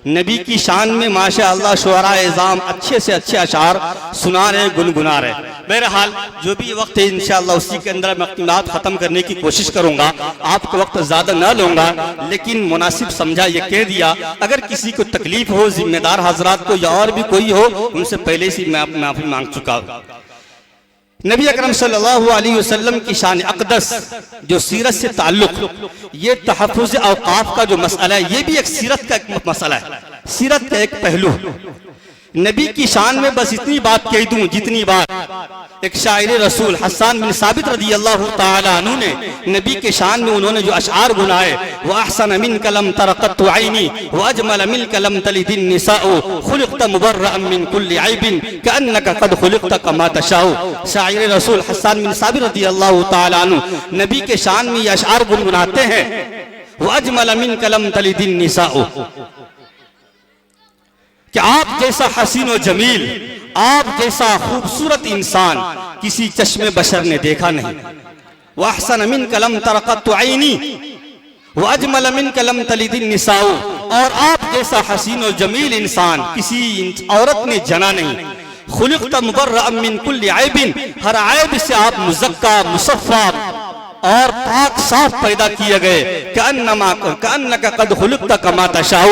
نبی کی شان میں ماشاءاللہ شعراء اعظام اچھے سے اچھے اشعار سنا رہے گنگنا رہے. بہرحال جو بھی وقت ہے انشاءاللہ اسی کے اندر میں اختلاف ختم کرنے کی کوشش کروں گا. آپ کو وقت زیادہ نہ لوں گا لیکن مناسب سمجھا یہ کہہ دیا. اگر کسی کو تکلیف ہو ذمہ دار حضرات کو یا اور بھی کوئی ہو ان سے پہلے سے میں معافی مانگ چکا ہوں. نبی اکرم صلی اللہ علیہ وسلم کی شان اقدس جو سیرت سے تعلق یہ تحفظ اوقاف کا جو مسئلہ ہے یہ بھی ایک سیرت کا ایک مسئلہ ہے. سیرت کا ایک پہلو نبی کی شان میں بس اتنی بات کہہ دوں جتنی بات ایک شاعر رسول حسان بن ثابت رضی اللہ تعالی عنہ نے نبی کے شان میں انہوں نے جو اشعار گنائے وَأَحْسَنَ مِنْكَ لَمْ تَرَقَتُ عَيْنِي وَأَجْمَلَ مِنْكَ لَمْ تَلِدِ النِّسَاءُ خُلِقْتَ مُبَرَّأً مِنْ كُلِّ عَيْبٍ كَأَنَّكَ قَدْ خُلِقْتَ كَمَا تَشَاءُ. شاعر رسول حسان بن ثابت رضی اللہ تعالی عنہ نبی کے شان میں یہ اشعار گنگناتے ہیں وَأَجْمَلَ مِنْكَ لَمْ تَلِدِ النِّسَاءُ کہ آپ جیسا حسین و جمیل آپ جیسا خوبصورت انسان کسی چشم بشر نے دیکھا نہیں. وَأَحْسَنَ مِنْكَ لَمْ تَرَقَتُ عَيْنِي وَأَجْمَلَ مِنْكَ لَمْ تَلِدِ النِّسَاءُ اور آپ جیسا حسین و جمیل انسان کسی عورت نے جنا نہیں. خلقت مبرأ من کل عیب ہر عیب سے آپ مزکا مصفا اور پاک صاف پیدا کیے گئے. کأنک قد خلقت کما تشاء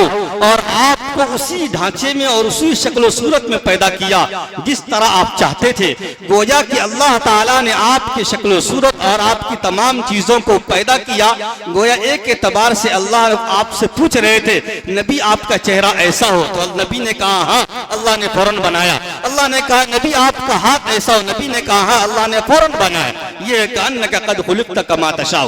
اور آپ کو اسی ڈھانچے میں اور اسی شکل و صورت میں پیدا کیا جس طرح آپ چاہتے تھے. گویا کہ اللہ تعالیٰ نے آپ کی شکل و صورت اور آپ کی تمام چیزوں کو پیدا کیا. گویا ایک اعتبار سے اللہ آپ سے پوچھ رہے تھے نبی آپ کا چہرہ ایسا ہو تو نبی نے کہا ہاں اللہ نے فوراً بنایا. اللہ نے کہا نبی آپ کا ہاتھ ایسا ہو نبی نے کہا ہاں اللہ نے فوراً بنایا. یہ کأنک قد خلقت کما تشاء.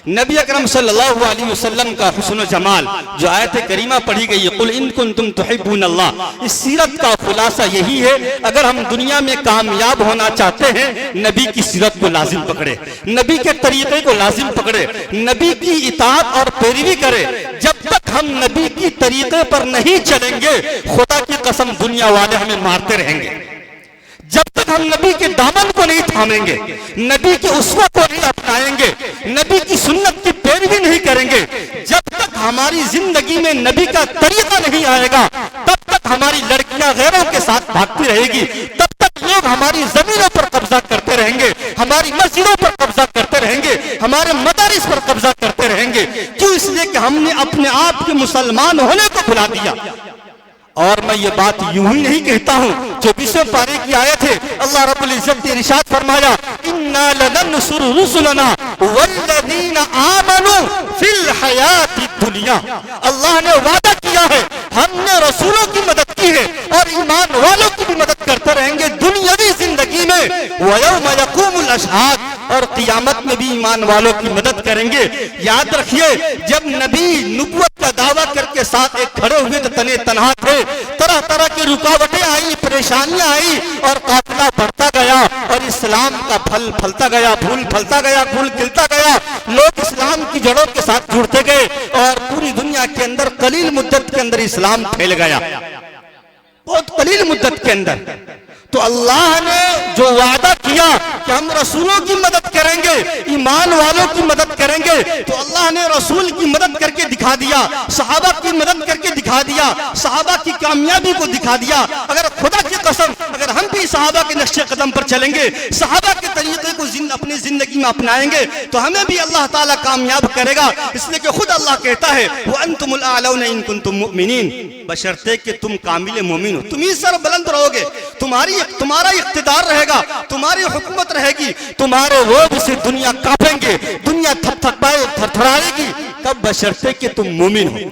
نبی اکرم صلی اللہ علیہ وسلم کا حسن و جمال جو آیت کریمہ پڑھی گئی قل ان کنتم تحبون اللہ اس سیرت کا خلاصہ یہی ہے. اگر ہم دنیا میں کامیاب ہونا چاہتے ہیں نبی کی سیرت کو لازم پکڑے نبی کے طریقے کو لازم پکڑے نبی کی اطاعت اور پیروی کرے. جب تک ہم نبی کی طریقے پر نہیں چلیں گے خدا کی قسم دنیا والے ہمیں مارتے رہیں گے. جب تک ہم نبی کے دامن کو نہیں تھامیں گے نبی کے اسوہ کو نہیں اپنائیں گے نبی کی سنت کی پیروی نہیں کریں گے جب تک ہماری زندگی میں نبی کا طریقہ نہیں آئے گا تب تک ہماری لڑکیاں غیروں کے ساتھ بھاگتی رہے گی. تب تک لوگ ہماری زمینوں پر قبضہ کرتے رہیں گے ہماری مسجدوں پر قبضہ کرتے رہیں گے ہمارے مدارس پر قبضہ کرتے رہیں گے. کیوں؟ اس لیے کہ ہم نے اپنے آپ کے مسلمان ہونے کو بھلا دیا. اور میں یہ بات یوں ہی نہیں کہتا ہوں. 24ویں پارے کی آیت ہے اللہ رب العزت نے ارشاد فرمایا اِنَّا لَنَنْصُرُ رُسُلَنَا وَالَّذِينَ آمَنُوا فِي الْحَيَاةِ الدُّنْيَا. اللہ نے وعدہ کیا ہے ہم نے رسولوں کی مدد کی ہے اور ایمان والوں کی بھی مدد کرتے رہیں گے دنیاوی زندگی میں. وَيَوْمَ يَقُومُ الْأَشْهَادُ اور قیامت میں بھی ایمان والوں کی مدد کریں گے. یاد رکھیے جب نبی نبوت کا دعویٰ کر کے ساتھ ایک کھڑے ہوئے تو تنے تنہا تھے طرح طرح کی رکاوٹیں آئی پریشانیاں آئی اور قافلہ بڑھتا گیا اور اسلام کا پھل پھلتا گیا پھول پھلتا گیا پھول کھلتا گیا. لوگ اسلام کی جڑوں کے ساتھ جڑتے گئے اور پوری دنیا کے اندر قلیل مدت کے اندر اسلام پھیل گیا بہت قلیل مدت کے اندر. تو اللہ نے جو وعدہ کیا کہ ہم رسولوں کی مدد کریں گے ایمان والوں کی مدد کریں گے تو اللہ نے رسول کی مدد کر کے دکھا دیا صحابہ کی مدد کر کے دکھا دیا صحابہ کی کامیابی کو دکھا دیا. اگر خدا کی قسم اگر ہم بھی صحابہ کے نقش قدم پر چلیں گے صحابہ کے طریقے کو اپنی زندگی میں اپنائیں گے تو ہمیں بھی اللہ تعالیٰ کامیاب کرے گا. اس لیے کہ خود اللہ کہتا ہے وَأَنْتُمُ الْأَعْلَوْنَ إِن كُنتُم مُؤْمِنِينَ بشرطے کہ تم کامل مومن ہو. تم ہی سر بلند رہو گے تمہارا اقتدار رہے گا تمہاری حکومت رہے گی تمہارے روب سے دنیا کانپیں گے دنیا تھپ تھپائے تھر تھرائے گی. کب؟ بشرطے کہ تم مومن ہو.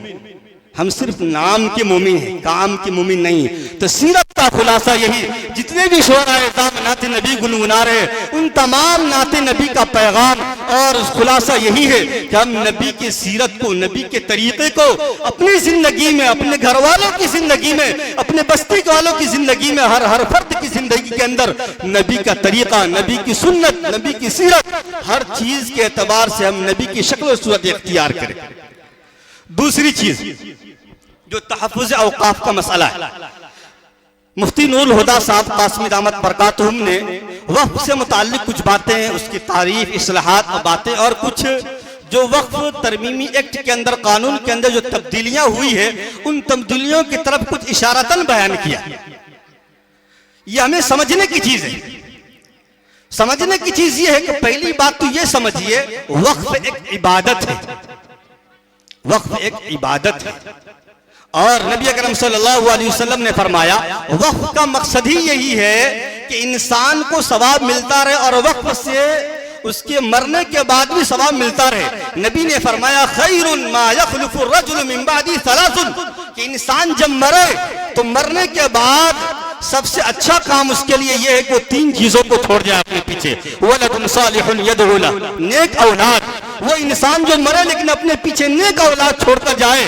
ہم صرف نام کے مومن ہیں کام کے مومن نہیں. تو سیرت کا خلاصہ یہی جتنے بھی شعراء اعظام نعت نبی گنگنا رہے ان تمام نعت نبی کا پیغام اور خلاصہ یہی ہے کہ ہم نبی کی سیرت کو نبی کے طریقے کو اپنی زندگی میں اپنے گھر والوں کی زندگی میں اپنے بستی والوں کی زندگی میں ہر فرد کی زندگی کے اندر نبی کا طریقہ نبی کی سنت نبی کی سیرت ہر چیز کے اعتبار سے ہم نبی کی شکل و صورت اختیار کریں. دوسری چیز جو تحفظ اوقاف کا مسئلہ ہے مفتی نور الہدیٰ صاحب قاسمی دامت برکاتہم نے وقف سے متعلق کچھ باتیں اس کی تعریف اصلاحات اور باتیں اور کچھ جو وقف ترمیمی ایکٹ کے اندر، قانون کے اندر جو تبدیلیاں ہوئی ہے، ان تبدیلیوں کی طرف کچھ اشارتاً بیان کیا۔ یہ ہمیں سمجھنے کی چیز ہے۔ سمجھنے کی چیز یہ ہے کہ پہلی بات تو یہ سمجھیے، وقف ایک عبادت ہے۔ وقف ایک عبادت ہے، اور نبی اکرم صلی اللہ علیہ وسلم نے فرمایا وقف کا مقصد ہی یہی ہے کہ انسان کو ثواب ملتا رہے، اور وقف سے اس کے مرنے کے بعد بھی ثواب ملتا رہے۔ نبی نے فرمایا خیر ما یخلف الرجل من بعدی ثلاث، کہ انسان جب مرے تو مرنے کے بعد سب سے اچھا کام اس کے لیے یہ ہے کہ وہ تین چیزوں کو چھوڑ جائے اپنے پیچھے، ولد صالح یدعو لہ، نیک اولاد۔ وہ انسان جو مرے لیکن اپنے پیچھے نیک اولاد چھوڑ کر جائے،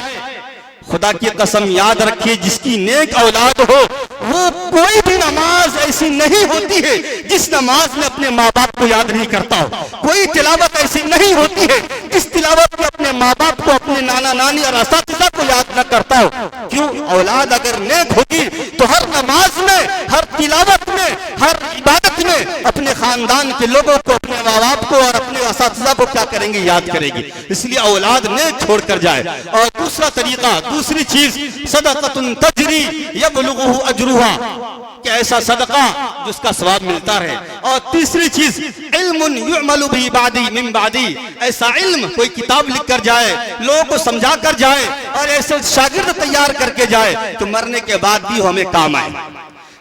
خدا کی قسم یاد رکھیے جس کی نیک اولاد ہو وہ کوئی بھی نماز ایسی نہیں ہوتی ہے جس نماز میں اپنے ماں باپ کو یاد نہیں کرتا ہو، کوئی تلاوت ایسی نہیں ہوتی ہے جس تلاوت میں اپنے ماں باپ کو، اپنے نانا نانی اور اساتذہ کو یاد نہ کرتا ہو۔ کیوں؟ اولاد اگر نیک ہوگی تو ہر نماز میں، ہر تلاوت میں، ہر عبادت میں اپنے خاندان کے لوگوں کو، اپنے ماں باپ کو اور اپنے اساتذہ کو کیا کریں گے؟ یاد کرے گی۔ اس لیے اولاد نیک چھوڑ کر جائے۔ اور دوسرا طریقہ، دوسری چیز، صدقۃ تجری یبلغہ اجرہا، کہ ایسا صدقہ جس کا ثواب ملتا رہے۔ اور تیسری چیز، علم یعمل به بعدی من بعدی، ایسا علم کوئی کتاب لکھ کر جائے، لوگوں کو سمجھا کر جائے، اور ایسے شاگرد تیار کر کے جائے تو مرنے کے بعد بھی ہمیں کام آئے۔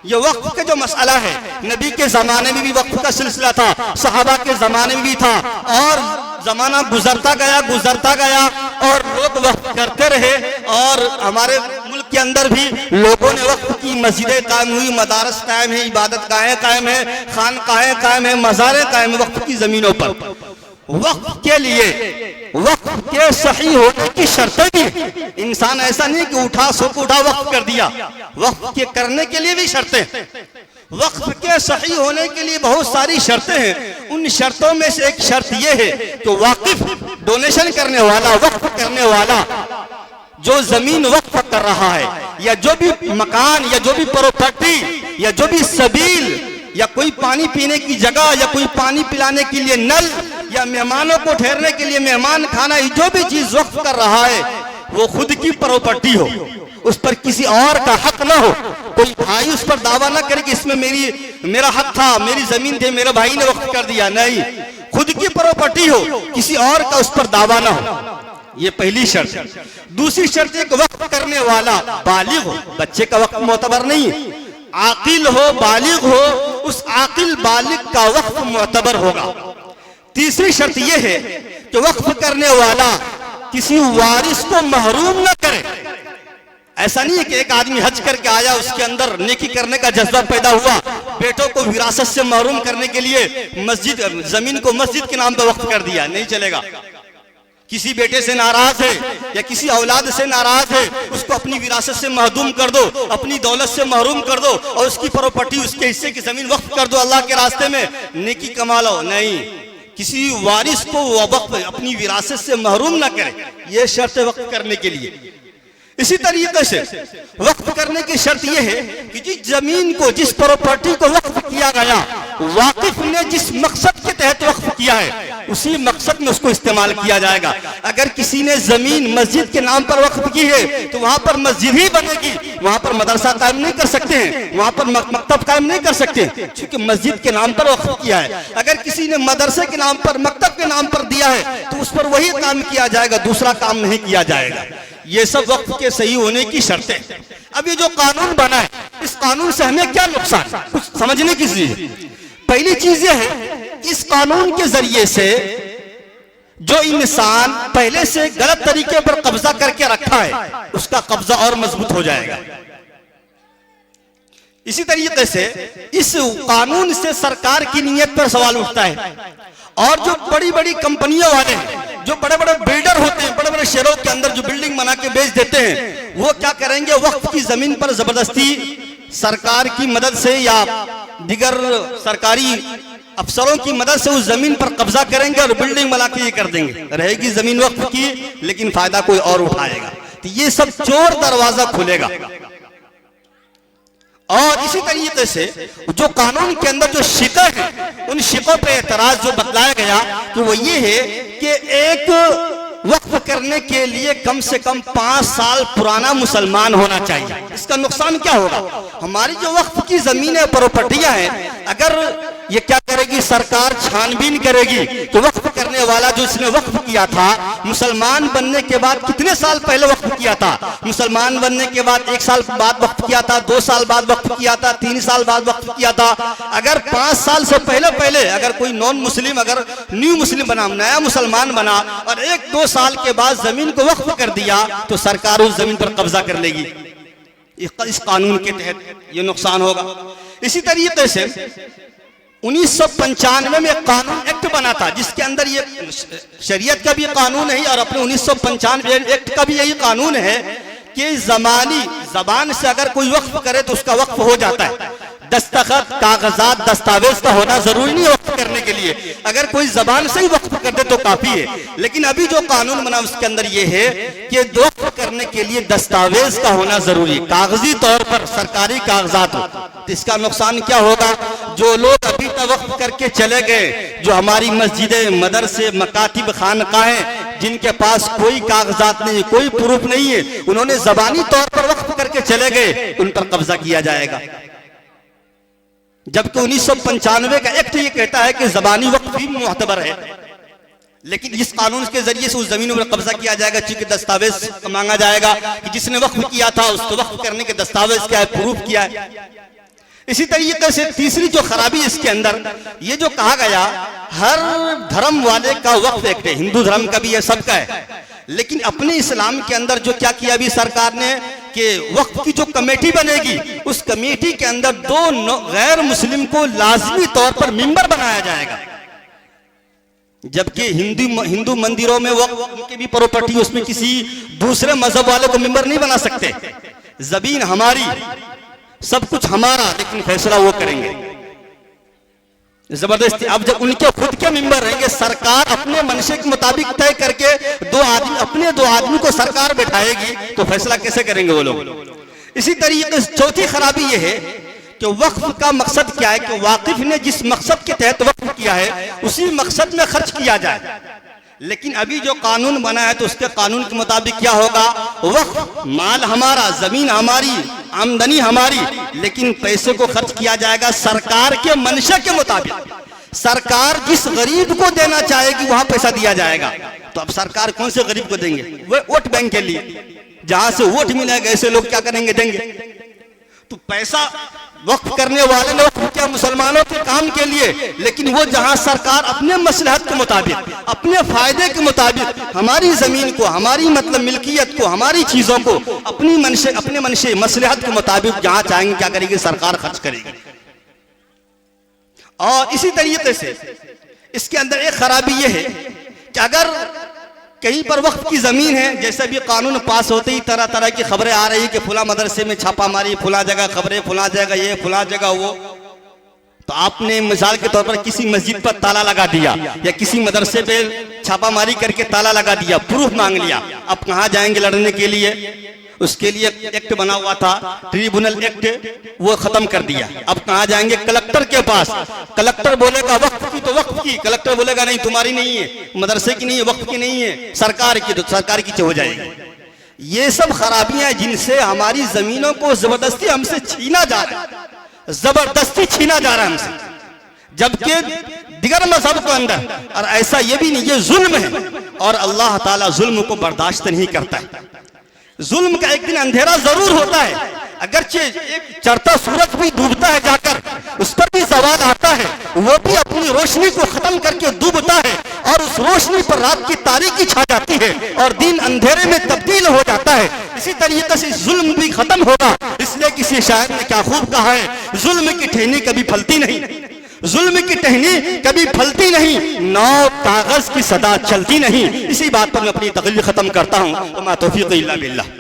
یہ وقف کا جو مسئلہ ہے، نبی کے زمانے میں بھی وقف کا سلسلہ تھا، صحابہ کے زمانے میں بھی تھا، اور زمانہ گزرتا گیا اور لوگ وقف کرتے رہے، اور ہمارے ملک کے اندر بھی لوگوں نے وقف کی، مسجدیں قائم ہوئی، مدارس قائم ہیں، عبادت گاہیں قائم ہیں، خانقاہیں قائم ہیں، مزاریں قائم ہیں وقف کی زمینوں پر۔ وقف کے لیے، وقف کے صحیح ہونے کی شرطیں بھی، انسان ایسا نہیں کہ اٹھا سو کو اٹھا وقف کر دیا، وقف کے کرنے کے لیے بھی شرطیں۔ وقف کے صحیح ہونے کے لیے بہت ساری شرطیں ہیں، ان شرطوں میں سے ایک شرط یہ ہے کہ واقف، ڈونیشن کرنے والا، وقف کرنے والا، جو زمین وقف کر رہا ہے، یا جو بھی مکان، یا جو بھی پراپرٹی، یا جو بھی سبیل، یا کوئی پانی پینے کی جگہ، یا کوئی پانی پلانے کے لیے نل، یا مہمانوں کو ٹھہرنے کے لیے مہمان خانہ، جو بھی چیز وقف کر رہا ہے وہ خود کی پراپرٹی ہو، اس پر کسی اور کا حق نہ ہو، کوئی بھائی اس پر دعویٰ نہ کرے کہ اس میں میرا حق تھا، میری زمین تھی، میرے بھائی نے وقف کر دیا، نہیں، خود کی پراپرٹی ہو، کسی اور کا اس پر دعویٰ نہ ہو۔ یہ پہلی شرط ہے۔ دوسری شرط ہے کہ وقف کرنے والا بالغ ہو، بچے کا وقف معتبر نہیں ہے، عاقل ہو، بالغ ہو، اس عاقل بالغ کا وقف معتبر ہوگا۔ تیسری شرط یہ ہے کہ وقف کرنے والا کسی وارث کو محروم نہ کرے۔ ایسا نہیں ہے کہ ایک آدمی حج کر کے آیا، اس کے اندر نیکی کرنے کا جذبہ پیدا ہوا، بیٹوں کو وراثت سے محروم کرنے کے لیے زمین کو مسجد کے نام پر وقف کر دیا، نہیں چلے گا۔ کسی بیٹے سے ناراض ہے یا کسی اولاد سے ناراض ہے، اس کو اپنی وراثت سے محروم کر دو، اپنی دولت سے محروم کر دو، اور اس کی پراپرٹی، اس کے حصے کی زمین وقف کر دو، اللہ کے راستے میں نیکی کما لو، نہیں۔ کسی وارث کو وقف اپنی وراثت سے محروم نہ کرے، یہ شرط ہے وقف کرنے کے لیے۔ اسی طریقے سے وقف کرنے کی شرط یہ ہے کہ جس زمین کو، جس پراپرٹی کو وقف کیا گیا، واقف نے جس مقصد کے تحت وقف کیا ہے اسی مقصد میں اس کو استعمال کیا جائے گا۔ اگر کسی نے زمین مسجد کے نام پر وقف کی ہے تو وہاں پر مسجد ہی بنے گی، وہاں پر مدرسہ قائم نہیں کر سکتے ہیں، وہاں پر مکتب قائم نہیں کر سکتے، چونکہ مسجد کے نام پر وقف کیا ہے۔ اگر کسی نے مدرسے کے نام پر، مکتب کے نام پر دیا ہے تو اس پر وہی کام کیا جائے گا، دوسرا کام نہیں کیا جائے گا۔ یہ سب وقف کے صحیح ہونے کی شرطیں۔ اب یہ جو قانون بنا ہے، اس قانون سے ہمیں کیا نقصان، کچھ سمجھنے کی چیز ہے۔ پہلی چیز یہ ہے، اس قانون کے ذریعے سے جو انسان پہلے سے غلط طریقے پر قبضہ کر کے رکھا ہے، اس کا قبضہ اور مضبوط ہو جائے گا۔ اسی طریقے سے اس قانون سے سرکار کی نیت پر سوال اٹھتا ہے، اور جو بڑی بڑی کمپنیوں والے ہیں، جو بڑے بڑے بلڈر ہوتے ہیں، بڑے بڑے شہروں کے اندر جو بلڈنگ بنا کے بیچ دیتے ہیں، وہ کیا کریں گے؟ وقف کی زمین پر زبردستی سرکار کی مدد سے یا دیگر سرکاری افسروں کی مدد سے اس زمین پر قبضہ کریں گے اور بلڈنگ بنا کے یہ کر دیں گے، رہے گی زمین وقف کی لیکن فائدہ کوئی اور اٹھائے گا۔ تو یہ سب چور دروازہ کھلے گا۔ اور اسی طریقے سے جو قانون کے اندر جو شقیں ہیں ان شقوں پہ اعتراض جو بتلایا گیا کہ وہ یہ ہے کہ ایک وقف کرنے کے لیے کم سے کم 5 سال پرانا مسلمان ہونا چاہیے۔ اس کا نقصان کیا ہوگا؟ ہماری جو وقف کی زمینیں پراپرٹیاں ہیں، اگر یہ کیا کرے گی سرکار، چھان بین کرے گی کہ وقف کرنے والا جو اس نے وقف کیا تھا مسلمان بننے کے بعد کتنے سال پہلے وقف کیا تھا، مسلمان بننے کے بعد 1 سال بعد وقف کیا تھا، 2 سال بعد وقف کیا تھا، 3 سال بعد وقف کیا تھا، اگر 5 سال سے پہلے اگر کوئی نان مسلم اگر نیو مسلم بنا، نیا مسلمان بنا اور 1-2 سال کے بعد زمین کو وقف کر دیا تو سرکار اس زمین پر قبضہ کر لے گی۔ اس قانون کے تحت یہ نقصان ہوگا۔ اسی طریقے سے 1995 میں ایک قانون ایکٹ بنا تھا جس کے اندر یہ شریعت کا بھی قانون ہے اور اپنے 1995 ایکٹ کا بھی یہی قانون ہے کہ زمانی زبان سے اگر کوئی وقف کرے تو اس کا وقف ہو جاتا ہے۔ دستخط، کاغذات، دستاویز کا ہونا ضروری نہیں ہے وقف کرنے کے لیے، اگر کوئی زبان سے ہی وقف کر دے تو کافی ہے۔ لیکن ابھی جو قانون بنا اس کے اندر یہ ہے کہ وقف کرنے کے لیے دستاویز کا ہونا ضروری ہے، کاغذی طور پر سرکاری کاغذات ہو۔ تو اس کا نقصان کیا ہوگا؟ جو لوگ ابھی تک وقف کر کے چلے گئے، جو ہماری مسجدیں، مدرسے، مکاتب، خانقاہیں جن کے پاس کوئی کاغذات نہیں، کوئی پروف نہیں ہے، انہوں نے زبانی طور پر وقف کر کے چلے گئے، ان پر قبضہ کیا جائے گا۔ جبکہ 1995 کا ایکٹ یہ کہتا ہے کہ زبانی وقف بھی معتبر ہے، لیکن اس قانون کے ذریعے سے اس زمینوں پر قبضہ کیا جائے گا، چونکہ دستاویز مانگا جائے گا کہ جس نے وقف کیا تھا اس کو وقف کرنے کے دستاویز کیا ہے، پروف کیا ہے۔ اسی طریقے سے تیسری جو خرابی اس کے اندر یہ جو کہا گیا ہر دھرم والے کا وقف ایکٹ ہے، ہندو دھرم کا بھی ہے، سب کا ہے، لیکن اپنے اسلام کے اندر جو کیا کیا ابھی سرکار نے کہ وقف کی جو کمیٹی بنے گی اس کمیٹی کے اندر 2 غیر مسلم کو لازمی طور پر ممبر بنایا جائے گا، جبکہ ہندو مندروں میں وقف کی بھی پراپرٹی، اس میں کسی دوسرے مذہب والے کو ممبر نہیں بنا سکتے۔ زمین ہماری، سب کچھ ہمارا، لیکن فیصلہ وہ کریں گے زبردستی۔ اب جب ان کے خود کے ممبر رہیں گے، سرکار اپنے منشے کے مطابق طے کر کے اپنے 2 آدمی کو سرکار بیٹھائے گی تو فیصلہ کیسے کریں گے وہ لوگ؟ اسی طریقے سے چوتھی خرابی یہ ہے کہ وقف کا مقصد کیا ہے کہ واقف نے جس مقصد کے تحت وقف کیا ہے اسی مقصد میں خرچ کیا جائے، لیکن ابھی جو قانون بنا ہے تو اس کے قانون کے مطابق کیا ہوگا؟ وقف مال ہمارا، زمین ہماری، آمدنی ہماری، لیکن پیسے کو خرچ کیا جائے گا سرکار کے منشے کے مطابق۔ سرکار جس غریب کو دینا چاہے گی وہاں پیسہ دیا جائے گا۔ تو اب سرکار کون سے غریب کو دیں گے؟ وہ ووٹ بینک کے لیے، جہاں سے ووٹ ملے گا ایسے لوگ کیا کریں گے؟ دیں گے۔ تو پیسہ وقف کرنے والے نے وقف کیا مسلمانوں کے کام کے لیے، لیکن وہ جہاں سرکار اپنے مصلحت کے مطابق، اپنے فائدے کے مطابق ہماری زمین کو، ہماری مطلب ملکیت کو، ہماری چیزوں کو اپنے منشے مصلحت کے مطابق جہاں چاہیں گے کیا کرے گی؟ سرکار خرچ کرے گی۔ اور اسی طریقے سے اس کے اندر ایک خرابی یہ ہے کہ اگر کہیں پر وقف کی زمین ہے، جیسے بھی قانون پاس ہوتے ہی طرح طرح کی خبریں آ رہی کہ فلاں مدرسے میں چھاپا ماری، فلاں جگہ خبریں، فلاں جگہ یہ، فلاں جگہ وہ، تو آپ نے مثال کے طور پر کسی مسجد پر تالا لگا دیا یا کسی مدرسے پہ چھاپا ماری کر کے تالا لگا دیا، پروف مانگ لیا، اب کہاں جائیں گے لڑنے کے لیے؟ اس کے لیے ایکٹ بنا ہوا تھا ٹریبونل ایکٹ، وہ ختم کر دیا۔ اب کہاں جائیں گے؟ کلکٹر کے پاس۔ کلکٹر بولے گا وقف کی تو وقف کی، کلکٹر بولے گا نہیں تمہاری نہیں ہے، مدرسے کی نہیں ہے، وقف کی نہیں ہے، سرکار کی، تو سرکار کی ہو جائے گی۔ یہ سب خرابیاں جن سے ہماری زمینوں کو زبردستی ہم سے چھینا جا رہا ہے، زبردستی چھینا جا رہا ہے ہم سے، جبکہ دیگر مذہب کو اندر، اور ایسا یہ بھی نہیں، یہ ظلم ہے اور اللہ تعالیٰ ظلم کو برداشت نہیں کرتا ہے۔ ظلم کا ایک دن اندھیرا ضرور ہوتا ہے، اگرچہ ایک چڑھتا سورج بھی ڈوبتا ہے جا کر، اس پر بھی زوال آتا ہے، وہ بھی اپنی روشنی کو ختم کر کے ڈوبتا ہے اور اس روشنی پر رات کی تاریکی چھا جاتی ہے اور دن اندھیرے میں تبدیل ہو جاتا ہے۔ اسی طریقے سے ظلم بھی ختم ہوگا، اس لیے کسی شاعر نے کیا خوب کہا ہے، ظلم کی ٹہنی کبھی پھلتی نہیں، ظلم کی ٹہنی کبھی پھلتی نہیں، نو کاغذ کی صدا چلتی نہیں۔ اسی بات پر میں اپنی تقریر ختم کرتا ہوں، وما توفیق الا باللہ۔